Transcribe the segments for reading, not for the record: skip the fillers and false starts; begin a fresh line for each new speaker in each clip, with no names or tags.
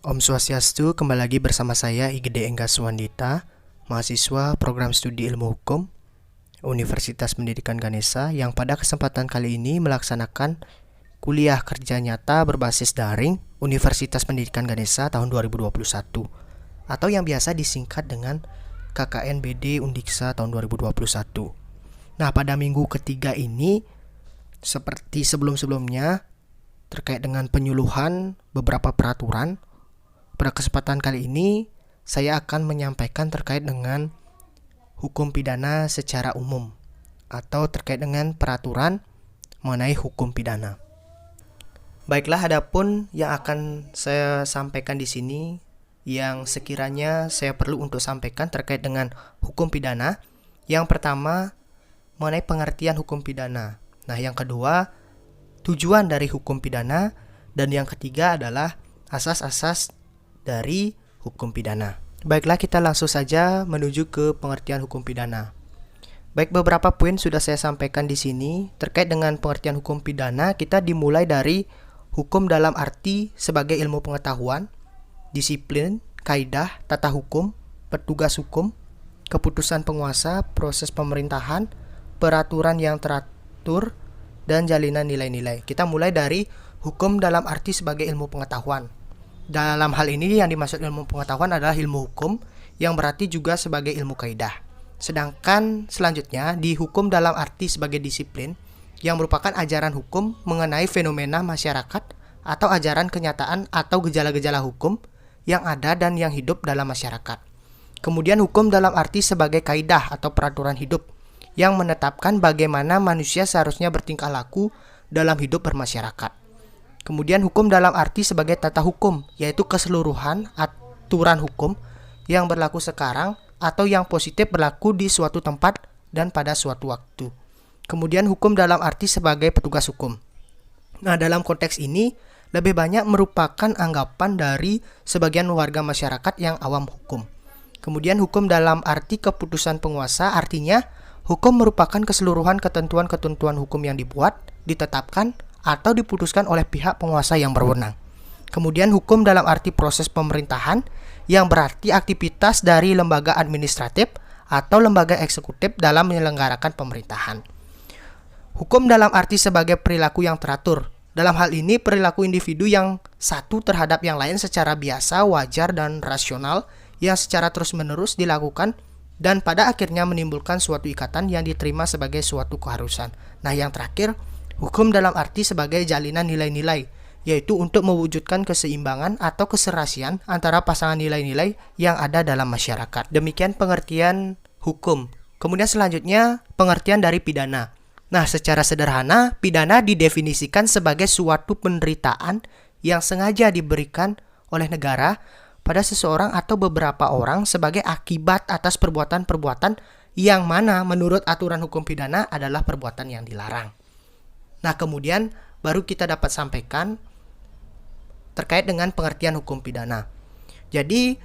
Om Swastiastu, kembali lagi bersama saya Igede Engga Suwandita, mahasiswa program studi ilmu hukum Universitas Pendidikan Ganesha yang pada kesempatan kali ini melaksanakan kuliah kerja nyata berbasis daring Universitas Pendidikan Ganesha tahun 2021 atau yang biasa disingkat dengan KKN-BD Undiksa tahun 2021. Nah, pada minggu ketiga ini seperti sebelum-sebelumnya terkait dengan penyuluhan beberapa peraturan. Pada kesempatan kali ini, saya akan menyampaikan terkait dengan hukum pidana secara umum atau terkait dengan peraturan mengenai hukum pidana. Baiklah, adapun yang akan saya sampaikan di sini yang sekiranya saya perlu untuk sampaikan terkait dengan hukum pidana. Yang pertama, mengenai pengertian hukum pidana. Nah, yang kedua, tujuan dari hukum pidana, dan yang ketiga adalah asas-asas dari hukum pidana. Baiklah, kita langsung saja menuju ke pengertian hukum pidana. Baik, beberapa poin sudah saya sampaikan di sini terkait dengan pengertian hukum pidana. Kita dimulai dari hukum dalam arti sebagai ilmu pengetahuan, disiplin, kaidah, tata hukum, petugas hukum, keputusan penguasa, proses pemerintahan, peraturan yang teratur, dan jalinan nilai-nilai. Kita mulai dari hukum dalam arti sebagai ilmu pengetahuan. Dalam hal ini yang dimaksud ilmu pengetahuan adalah ilmu hukum yang berarti juga sebagai ilmu kaidah. Sedangkan selanjutnya di hukum dalam arti sebagai disiplin yang merupakan ajaran hukum mengenai fenomena masyarakat atau ajaran kenyataan atau gejala-gejala hukum yang ada dan yang hidup dalam masyarakat. Kemudian hukum dalam arti sebagai kaidah atau peraturan hidup yang menetapkan bagaimana manusia seharusnya bertingkah laku dalam hidup bermasyarakat. Kemudian hukum dalam arti sebagai tata hukum, yaitu keseluruhan aturan hukum yang berlaku sekarang atau yang positif berlaku di suatu tempat dan pada suatu waktu. Kemudian hukum dalam arti sebagai petugas hukum. Nah, dalam konteks ini lebih banyak merupakan anggapan dari sebagian warga masyarakat yang awam hukum. Kemudian hukum dalam arti keputusan penguasa, artinya hukum merupakan keseluruhan ketentuan-ketentuan hukum yang dibuat, ditetapkan, atau diputuskan oleh pihak penguasa yang berwenang. Kemudian hukum dalam arti proses pemerintahan yang berarti aktivitas dari lembaga administratif atau lembaga eksekutif dalam menyelenggarakan pemerintahan. Hukum dalam arti sebagai perilaku yang teratur. Dalam hal ini perilaku individu yang satu terhadap yang lain secara biasa, wajar, dan rasional yang secara terus-menerus dilakukan dan pada akhirnya menimbulkan suatu ikatan yang diterima sebagai suatu keharusan. Nah, yang terakhir, hukum dalam arti sebagai jalinan nilai-nilai, yaitu untuk mewujudkan keseimbangan atau keserasian antara pasangan nilai-nilai yang ada dalam masyarakat. Demikian pengertian hukum. Kemudian selanjutnya pengertian dari pidana. Nah, secara sederhana, pidana didefinisikan sebagai suatu penderitaan yang sengaja diberikan oleh negara pada seseorang atau beberapa orang sebagai akibat atas perbuatan-perbuatan yang mana menurut aturan hukum pidana adalah perbuatan yang dilarang. Nah, kemudian baru kita dapat sampaikan terkait dengan pengertian hukum pidana. Jadi,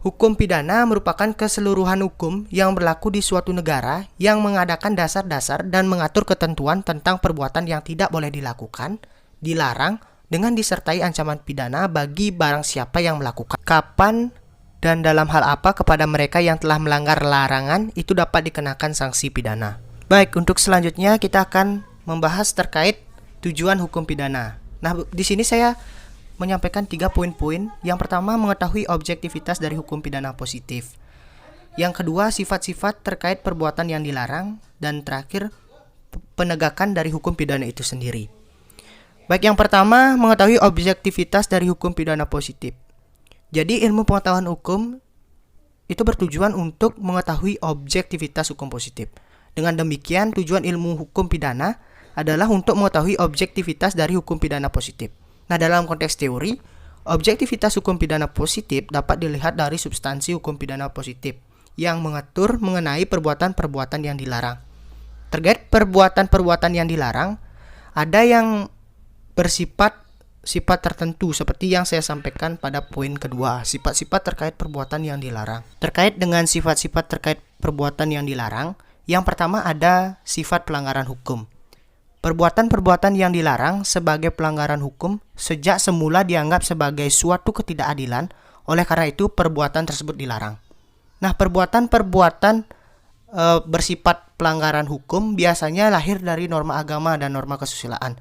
hukum pidana merupakan keseluruhan hukum yang berlaku di suatu negara yang mengadakan dasar-dasar dan mengatur ketentuan tentang perbuatan yang tidak boleh dilakukan, dilarang, dengan disertai ancaman pidana bagi barang siapa yang melakukan, kapan, dan dalam hal apa kepada mereka yang telah melanggar larangan itu dapat dikenakan sanksi pidana. Baik, untuk selanjutnya kita akan membahas terkait tujuan hukum pidana. Nah, di sini saya menyampaikan 3 poin-poin. Yang pertama, mengetahui objektivitas dari hukum pidana positif. Yang kedua, sifat-sifat terkait perbuatan yang dilarang. Dan terakhir, penegakan dari hukum pidana itu sendiri. Baik, yang pertama, mengetahui objektivitas dari hukum pidana positif. Jadi, ilmu pengetahuan hukum itu bertujuan untuk mengetahui objektivitas hukum positif. Dengan demikian, tujuan ilmu hukum pidana adalah untuk mengetahui objektivitas dari hukum pidana positif. Nah, dalam konteks teori, objektivitas hukum pidana positif dapat dilihat dari substansi hukum pidana positif yang mengatur mengenai perbuatan-perbuatan yang dilarang. Terkait perbuatan-perbuatan yang dilarang, ada yang bersifat sifat tertentu seperti yang saya sampaikan pada poin kedua, sifat-sifat terkait perbuatan yang dilarang. Terkait dengan sifat-sifat terkait perbuatan yang dilarang, yang pertama ada sifat pelanggaran hukum. Perbuatan-perbuatan yang dilarang sebagai pelanggaran hukum sejak semula dianggap sebagai suatu ketidakadilan, oleh karena itu perbuatan tersebut dilarang. Nah, perbuatan-perbuatan bersifat pelanggaran hukum biasanya lahir dari norma agama dan norma kesusilaan.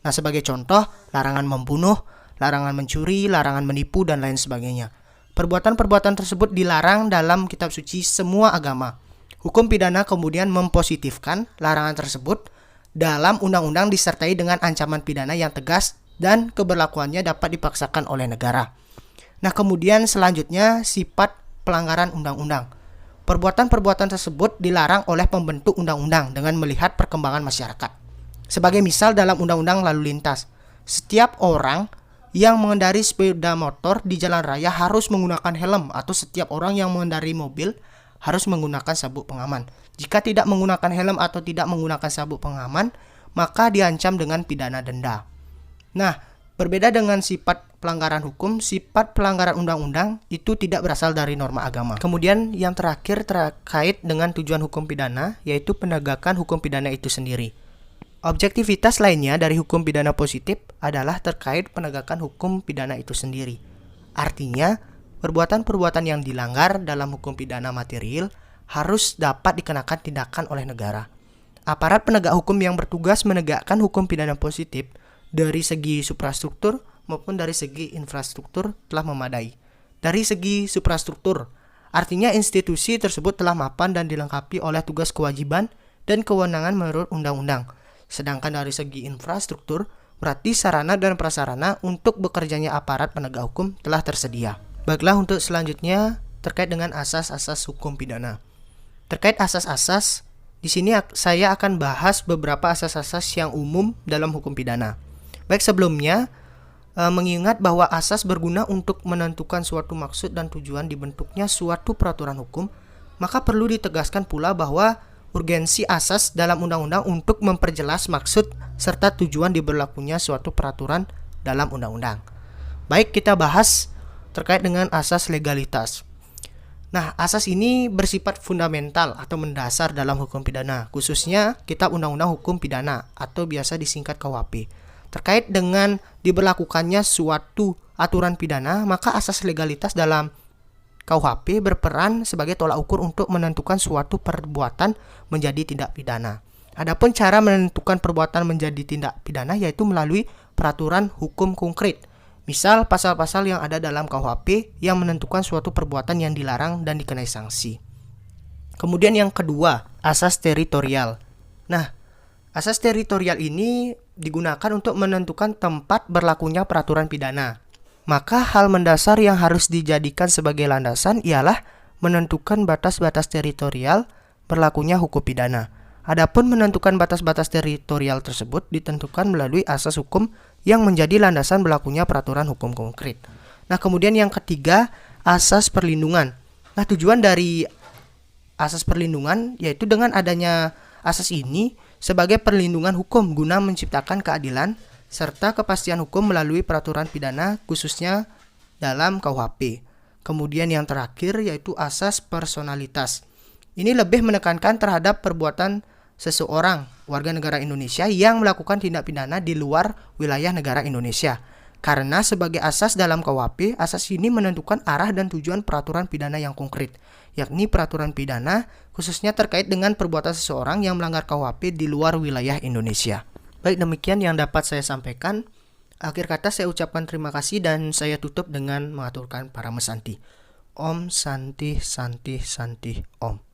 Nah, sebagai contoh, larangan membunuh, larangan mencuri, larangan menipu, dan lain sebagainya. Perbuatan-perbuatan tersebut dilarang dalam kitab suci semua agama. Hukum pidana kemudian mempositifkan larangan tersebut dalam undang-undang disertai dengan ancaman pidana yang tegas dan keberlakuannya dapat dipaksakan oleh negara. Nah, kemudian selanjutnya sifat pelanggaran undang-undang. Perbuatan-perbuatan tersebut dilarang oleh pembentuk undang-undang dengan melihat perkembangan masyarakat. Sebagai misal dalam undang-undang lalu lintas, setiap orang yang mengendari sepeda motor di jalan raya harus menggunakan helm, atau setiap orang yang mengendari mobil harus menggunakan sabuk pengaman. Jika tidak menggunakan helm atau tidak menggunakan sabuk pengaman, maka diancam dengan pidana denda. Nah, berbeda dengan sifat pelanggaran hukum, sifat pelanggaran undang-undang itu tidak berasal dari norma agama. Kemudian yang terakhir terkait dengan tujuan hukum pidana, yaitu penegakan hukum pidana itu sendiri. Objektivitas lainnya dari hukum pidana positif adalah terkait penegakan hukum pidana itu sendiri. Artinya, perbuatan-perbuatan yang dilanggar dalam hukum pidana material harus dapat dikenakan tindakan oleh negara. Aparat penegak hukum yang bertugas menegakkan hukum pidana positif dari segi suprastruktur maupun dari segi infrastruktur telah memadai. Dari segi suprastruktur, artinya institusi tersebut telah mapan dan dilengkapi oleh tugas kewajiban dan kewenangan menurut undang-undang. Sedangkan dari segi infrastruktur, berarti sarana dan prasarana untuk bekerjanya aparat penegak hukum telah tersedia. Baiklah, untuk selanjutnya terkait dengan asas-asas hukum pidana. Terkait asas-asas, di sini saya akan bahas beberapa asas-asas yang umum dalam hukum pidana. Baik, sebelumnya mengingat bahwa asas berguna untuk menentukan suatu maksud dan tujuan dibentuknya suatu peraturan hukum, maka perlu ditegaskan pula bahwa urgensi asas dalam undang-undang untuk memperjelas maksud serta tujuan diberlakunya suatu peraturan dalam undang-undang. Baik, kita bahas terkait dengan asas legalitas. Nah, asas ini bersifat fundamental atau mendasar dalam hukum pidana, khususnya Kitab Undang-Undang Hukum Pidana atau biasa disingkat KUHP. Terkait dengan diberlakukannya suatu aturan pidana, maka asas legalitas dalam KUHP berperan sebagai tolak ukur untuk menentukan suatu perbuatan menjadi tindak pidana. Adapun cara menentukan perbuatan menjadi tindak pidana yaitu melalui peraturan hukum konkret. Misal pasal-pasal yang ada dalam KUHP yang menentukan suatu perbuatan yang dilarang dan dikenai sanksi. Kemudian yang kedua, asas teritorial. Nah, asas teritorial ini digunakan untuk menentukan tempat berlakunya peraturan pidana. Maka hal mendasar yang harus dijadikan sebagai landasan ialah menentukan batas-batas teritorial berlakunya hukum pidana. Adapun menentukan batas-batas teritorial tersebut ditentukan melalui asas hukum yang menjadi landasan berlakunya peraturan hukum konkret. Nah, kemudian yang ketiga, asas perlindungan. Nah, tujuan dari asas perlindungan yaitu dengan adanya asas ini sebagai perlindungan hukum guna menciptakan keadilan serta kepastian hukum melalui peraturan pidana khususnya dalam KUHP. Kemudian yang terakhir yaitu asas personalitas. Ini lebih menekankan terhadap perbuatan seseorang warga negara Indonesia yang melakukan tindak pidana di luar wilayah negara Indonesia. Karena sebagai asas dalam KUHP, asas ini menentukan arah dan tujuan peraturan pidana yang konkret, yakni peraturan pidana khususnya terkait dengan perbuatan seseorang yang melanggar KUHP di luar wilayah Indonesia. Baik, demikian yang dapat saya sampaikan. Akhir kata saya ucapkan terima kasih dan saya tutup dengan mengaturkan Parama Santi. Om Santi Santi Santi Om.